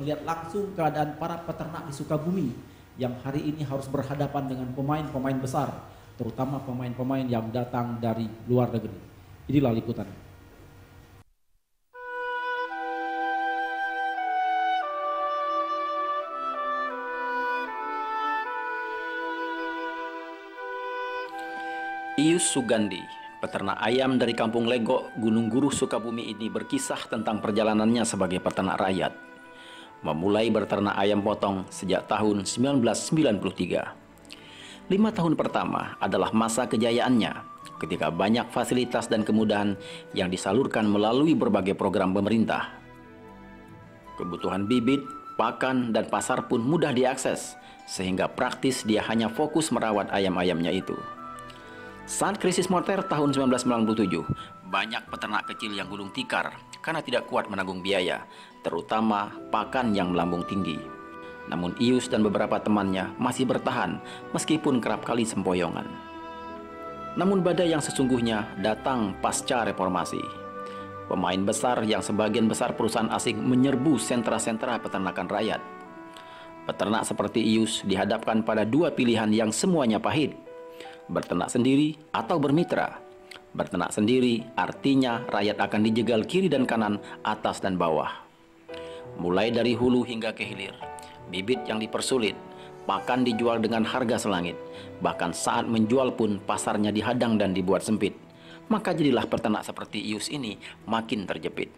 melihat langsung keadaan para peternak di Sukabumi yang hari ini harus berhadapan dengan pemain-pemain besar, terutama pemain-pemain yang datang dari luar negeri. Inilah liputannya. Ius Sugandi, peternak ayam dari Kampung Legok, Gunung Guruh, Sukabumi ini berkisah tentang perjalanannya sebagai peternak rakyat. Memulai berternak ayam potong sejak tahun 1993. 5 tahun pertama adalah masa kejayaannya, ketika banyak fasilitas dan kemudahan yang disalurkan melalui berbagai program pemerintah. Kebutuhan bibit, pakan, dan pasar pun mudah diakses, sehingga praktis dia hanya fokus merawat ayam-ayamnya itu. Saat krisis moneter tahun 1997, banyak peternak kecil yang gulung tikar karena tidak kuat menanggung biaya, terutama pakan yang melambung tinggi. Namun Ius dan beberapa temannya masih bertahan meskipun kerap kali sempoyongan. Namun badai yang sesungguhnya datang pasca reformasi. Pemain besar yang sebagian besar perusahaan asing menyerbu sentra-sentra peternakan rakyat. Peternak seperti Ius dihadapkan pada dua pilihan yang semuanya pahit. Berternak sendiri atau bermitra. Berternak sendiri artinya rakyat akan dijegal kiri dan kanan, atas dan bawah. Mulai dari hulu hingga ke hilir, bibit yang dipersulit, pakan dijual dengan harga selangit. Bahkan saat menjual pun pasarnya dihadang dan dibuat sempit. Maka jadilah peternak seperti Ius ini makin terjepit.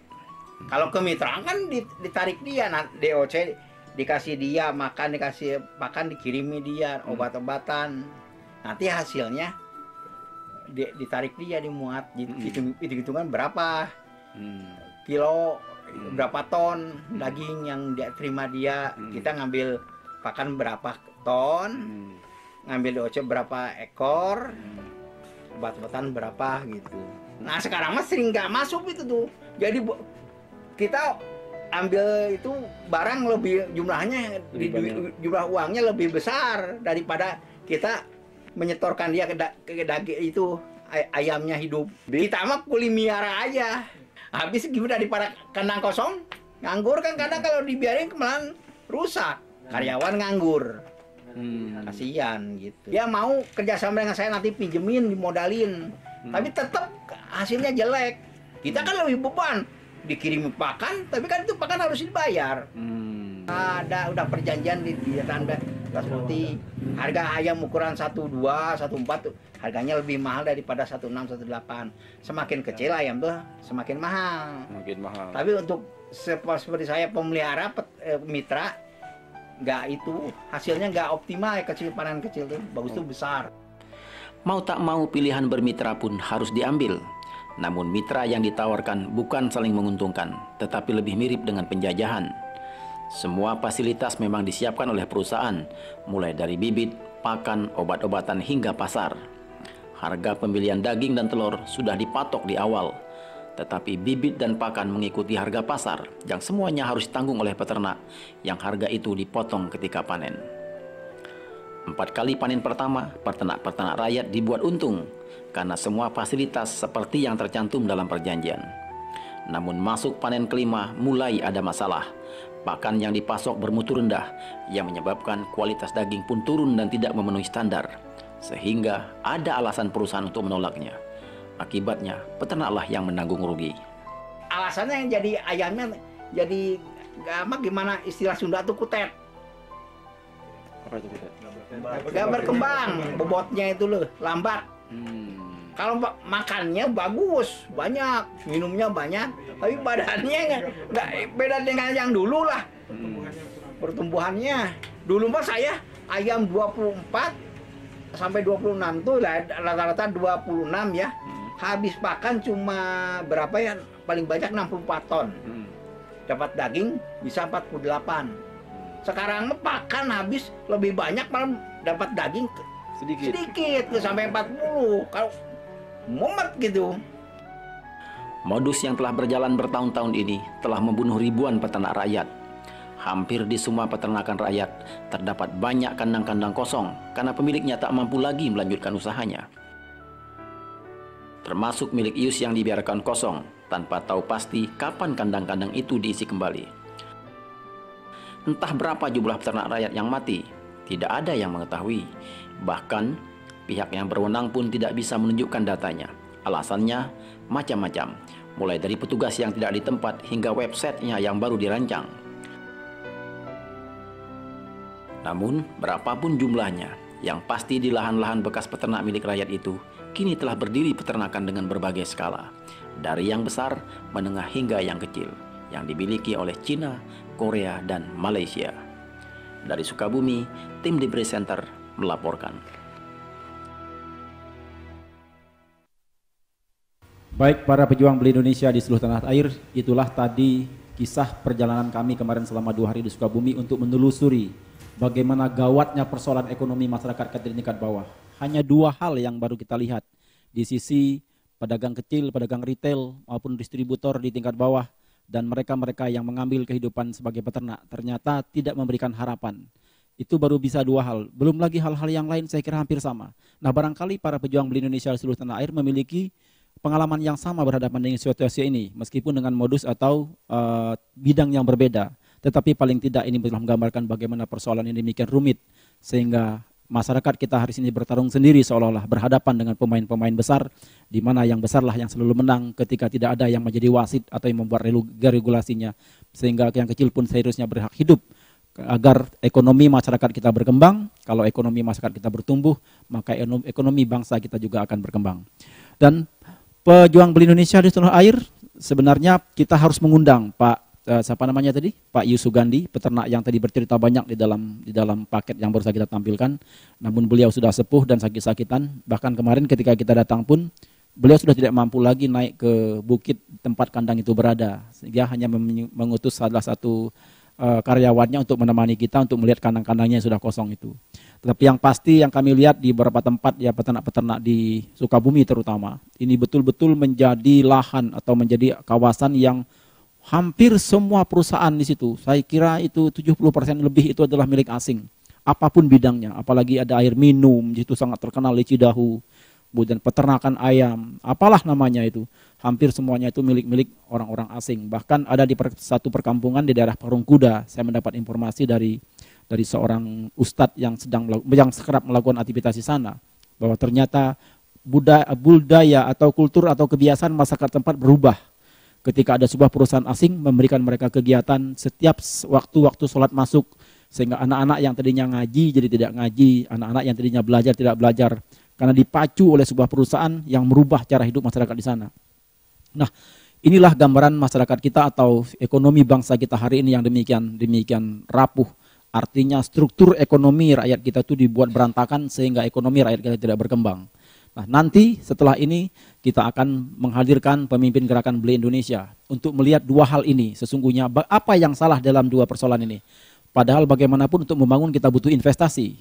Kalau kemitraan kan ditarik dia, DOC dikasih dia, dikasih makan, dikirimi dia, obat-obatan. Nanti hasilnya ditarik dia, dimuat, hitung-hitungan berapa kilo, berapa ton daging yang dia terima dia. Kita ngambil pakan berapa ton, ngambil DOC berapa ekor, obat-obatan berapa gitu. Nah sekarang mah sering nggak masuk itu tuh. Jadi kita ambil itu barang lebih jumlahnya, jumlah uangnya lebih besar daripada kita menyetorkan dia ke daging itu ayamnya hidup. Kita mah kulimiara aja. Habis gimana daripada kandang kosong, nganggur kan kadang kalau dibiarin kemarin rusak. Karyawan nganggur. Kasihan gitu. Dia mau kerjasama dengan saya nanti pinjemin, dimodalin. Tapi tetap hasilnya jelek. Kita kan lebih beban. Dikirim pakan, tapi kan itu pakan harus dibayar. Ada udah perjanjian di tanda seperti harga ayam ukuran 12, 14 tuh harganya lebih mahal daripada 16, 18. Semakin kecil ayam tuh semakin mahal. Tapi untuk seperti saya pemelihara mitra, nggak itu hasilnya nggak optimal ya, kecil panen kecil tuh bagus tuh besar. Mau tak mau pilihan bermitra pun harus diambil. Namun mitra yang ditawarkan bukan saling menguntungkan, tetapi lebih mirip dengan penjajahan. Semua fasilitas memang disiapkan oleh perusahaan, mulai dari bibit, pakan, obat-obatan hingga pasar. Harga pembelian daging dan telur sudah dipatok di awal, tetapi bibit dan pakan mengikuti harga pasar yang semuanya harus ditanggung oleh peternak, yang harga itu dipotong ketika panen. 4 kali panen pertama, peternak-peternak rakyat dibuat untung karena semua fasilitas seperti yang tercantum dalam perjanjian. Namun masuk panen kelima mulai ada masalah. Pakan yang dipasok bermutu rendah yang menyebabkan kualitas daging pun turun dan tidak memenuhi standar, sehingga ada alasan perusahaan untuk menolaknya. Akibatnya peternaklah yang menanggung rugi. Alasannya yang jadi ayamnya jadi gimana istilah Sunda tuh kutet. Apa itu kutet? Gak berkembang, bobotnya itu loh lambat. Kalau makannya bagus, banyak, minumnya banyak, tapi badannya nggak beda dengan yang dulu lah. Pertumbuhannya dulu mah saya ayam 24 sampai 26 tuh rata-rata 26 ya. Habis pakan cuma berapa ya? Paling banyak 64 ton. Dapat daging bisa 48. Sekarang pakan habis lebih banyak, malah dapat daging sedikit sampai 40. Kalau mumet gitu. Modus yang telah berjalan bertahun-tahun ini telah membunuh ribuan peternak rakyat. Hampir di semua peternakan rakyat terdapat banyak kandang-kandang kosong karena pemiliknya tak mampu lagi melanjutkan usahanya. Termasuk milik Ius yang dibiarkan kosong tanpa tahu pasti kapan kandang-kandang itu diisi kembali. Entah berapa jumlah peternak rakyat yang mati, tidak ada yang mengetahui. Bahkan, pihak yang berwenang pun tidak bisa menunjukkan datanya. Alasannya macam-macam, mulai dari petugas yang tidak di tempat hingga websitenya yang baru dirancang. Namun, berapapun jumlahnya, yang pasti di lahan-lahan bekas peternak milik rakyat itu, kini telah berdiri peternakan dengan berbagai skala, dari yang besar, menengah hingga yang kecil, yang dimiliki oleh Cina, Korea, dan Malaysia. Dari Sukabumi, tim Debris Center melaporkan. Baik para pejuang beli Indonesia di seluruh tanah air, itulah tadi kisah perjalanan kami kemarin selama 2 hari di Sukabumi untuk menelusuri bagaimana gawatnya persoalan ekonomi masyarakat di tingkat bawah. Hanya 2 hal yang baru kita lihat di sisi pedagang kecil, pedagang retail maupun distributor di tingkat bawah, dan mereka-mereka yang mengambil kehidupan sebagai peternak ternyata tidak memberikan harapan. Itu baru bisa 2 hal. Belum lagi hal-hal yang lain saya kira hampir sama. Nah, barangkali para pejuang beli Indonesia di seluruh tanah air memiliki pengalaman yang sama berhadapan dengan situasi ini, meskipun dengan modus atau bidang yang berbeda. Tetapi paling tidak ini telah menggambarkan bagaimana persoalan ini demikian rumit, sehingga masyarakat kita hari ini bertarung sendiri seolah-olah berhadapan dengan pemain-pemain besar, di mana yang besarlah yang selalu menang ketika tidak ada yang menjadi wasit atau yang membuat regulasinya, sehingga yang kecil pun seharusnya berhak hidup agar ekonomi masyarakat kita berkembang. Kalau ekonomi masyarakat kita bertumbuh, maka ekonomi bangsa kita juga akan berkembang. Dan pejuang beli Indonesia di tanah air, sebenarnya kita harus mengundang siapa namanya tadi? Pak Yu Sugandi, peternak yang tadi bercerita banyak di dalam paket yang baru saja kita tampilkan. Namun beliau sudah sepuh dan sakit-sakitan. Bahkan kemarin ketika kita datang pun beliau sudah tidak mampu lagi naik ke bukit tempat kandang itu berada. Dia hanya mengutus salah satu karyawannya untuk menemani kita untuk melihat kandang-kandangnya yang sudah kosong itu. Tetapi yang pasti yang kami lihat di beberapa tempat ya peternak-peternak di Sukabumi terutama, ini betul-betul menjadi lahan atau menjadi kawasan yang hampir semua perusahaan di situ, saya kira itu 70% lebih itu adalah milik asing. Apapun bidangnya, apalagi ada air minum, itu sangat terkenal di Cidahu, kemudian peternakan ayam, apalah namanya itu, hampir semuanya itu milik-milik orang-orang asing. Bahkan ada di satu perkampungan di daerah Parung Kuda, saya mendapat informasi dari seorang ustadz yang kerap melakukan aktivitas di sana, bahwa ternyata budaya atau kultur atau kebiasaan masyarakat tempat berubah. Ketika ada sebuah perusahaan asing memberikan mereka kegiatan setiap waktu-waktu sholat masuk, sehingga anak-anak yang tadinya ngaji jadi tidak ngaji, anak-anak yang tadinya belajar tidak belajar, karena dipacu oleh sebuah perusahaan yang merubah cara hidup masyarakat di sana. Nah, inilah gambaran masyarakat kita atau ekonomi bangsa kita hari ini yang demikian rapuh. Artinya struktur ekonomi rakyat kita itu dibuat berantakan sehingga ekonomi rakyat kita tidak berkembang. Nah, nanti setelah ini kita akan menghadirkan pemimpin gerakan Beli Indonesia untuk melihat 2 hal ini. Sesungguhnya apa yang salah dalam 2 persoalan ini. Padahal bagaimanapun untuk membangun kita butuh investasi.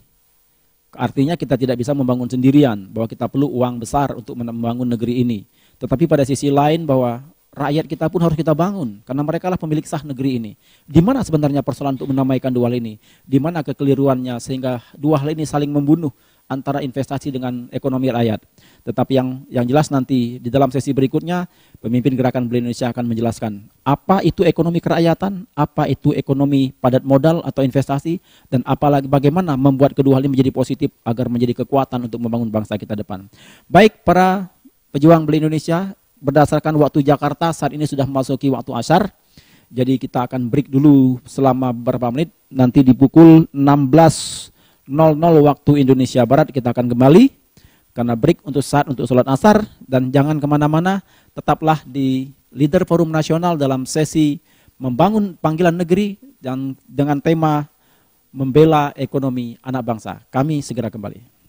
Artinya kita tidak bisa membangun sendirian, bahwa kita perlu uang besar untuk membangun negeri ini. Tetapi pada sisi lain bahwa rakyat kita pun harus kita bangun, karena mereka lah pemilik sah negeri ini. Di mana sebenarnya persoalan untuk menamaikan 2 hal ini? Di mana kekeliruannya sehingga 2 hal ini saling membunuh antara investasi dengan ekonomi rakyat. Tetapi yang jelas nanti di dalam sesi berikutnya, pemimpin gerakan Beli Indonesia akan menjelaskan apa itu ekonomi kerakyatan, apa itu ekonomi padat modal atau investasi, dan apalagi bagaimana membuat kedua hal ini menjadi positif agar menjadi kekuatan untuk membangun bangsa kita depan. Baik para pejuang Beli Indonesia, berdasarkan waktu Jakarta saat ini sudah memasuki waktu asar. Jadi kita akan break dulu selama beberapa menit. Nanti di pukul 16.00 waktu Indonesia Barat kita akan kembali. Karena break untuk sholat asar. Dan jangan kemana-mana, tetaplah di Leader Forum Nasional dalam sesi membangun panggilan negeri dan dengan tema membela ekonomi anak bangsa. Kami segera kembali.